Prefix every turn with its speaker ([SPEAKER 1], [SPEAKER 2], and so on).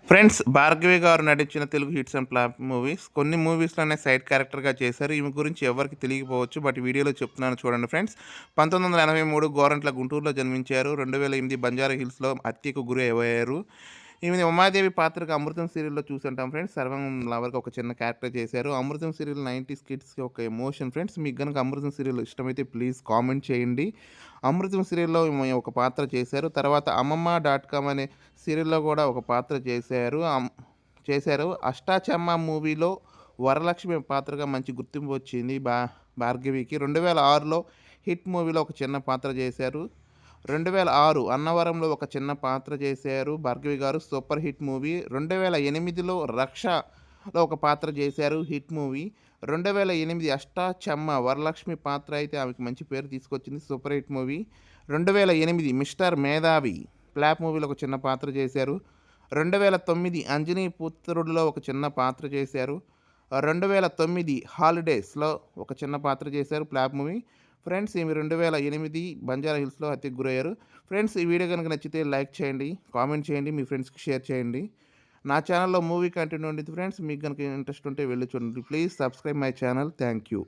[SPEAKER 1] Friends, Bhargavi గారు నటించిన Telugu hits and flop movies. కొన్ని మూవీస్‌లోనే సైడ్ క్యారెక్టర్‌గా చేశారు. ఈమె గురించి ఎవరికీ తెలియకపోవచ్చు. బట్ వీడియోలో చెప్తున్నాను చూడండి ఫ్రెండ్స్. 1983 గోరంట్ల గుంటూరులో జన్మించారు. 2008 బంజారా హిల్స్‌లో హత్యకు గురి అయ్యారు. ఈమెని ఉమాదేవి పాత్రగా 'అమృతం' సీరియల్‌లో చూసుంటాం ఫ్రెండ్స్. 'సర్వం లవర్‌గా' ఒక చిన్న క్యారెక్టర్ చేశారు. 'అమృతం' సీరియల్ 90స్ కిడ్స్‌కి ఒక ఎమోషన్ ఫ్రెండ్స్. మీకు గనుక 'అమృతం' సీరియల్ ఇష్టమైతే ప్లీజ్ కామెంట్ చేయండి. 'అమృతం' సీరియల్‌లో ఈమె ఒక పాత్ర చేశారు. తర్వాత 'అమ్మమ్మ డాట్ కామ్' అనే సీరియల్‌లో కూడా ఒక పాత్ర చేశారు. 'అష్టాచెమ్మా' మూవీలో వరలక్ష్మి పాత్రగా మంచి గుర్తింపు వచ్చింది భార్గవికి. 2006లో 'హిట్' మూవీలో ఒక చిన్న పాత్ర చేశారు. 2006 అన్నవరంలో ఒక చిన్న పాత్ర చేశారు భార్గవి గారు. Super hit movie. 2008లో 'రక్ష'లో ఒక పాత్ర చేశారు. Hit movie. 2008 అష్టాచెమ్మ వరలక్ష్మి పాత్ర అయితే ఆమెకి మంచి పేరు తీసుకొచ్చింది. Super hit movie. 2008 మిస్టర్ మేధావి ఫ్లాప్ మూవీలో ఒక చిన్న పాత్ర చేశారు. 2009 అంజనీ పుత్రుడులో ఒక చిన్న పాత్ర చేశారు. 2009 హాలిడేస్‌లో ఒక చిన్న పాత్ర చేశారు ఫ్లాప్ మూవీ. ఫ్రెండ్స్, ఈమె 2008 బంజారా హిల్స్‌లో హత్యకు గురయ్యారు. ఫ్రెండ్స్, ఈ వీడియో గనుక నచ్చితే లైక్ చేయండి, కామెంట్ చేయండి, మీ ఫ్రెండ్స్‌కి షేర్ చేయండి. నా ఛానల్‌లో మూవీ కంటెంట్ ఉండిద్ది ఫ్రెండ్స్. మీకు గనుక ఇంట్రెస్ట్ ఉంటే వెళ్లి చూడండి. Please subscribe my channel. Thank you.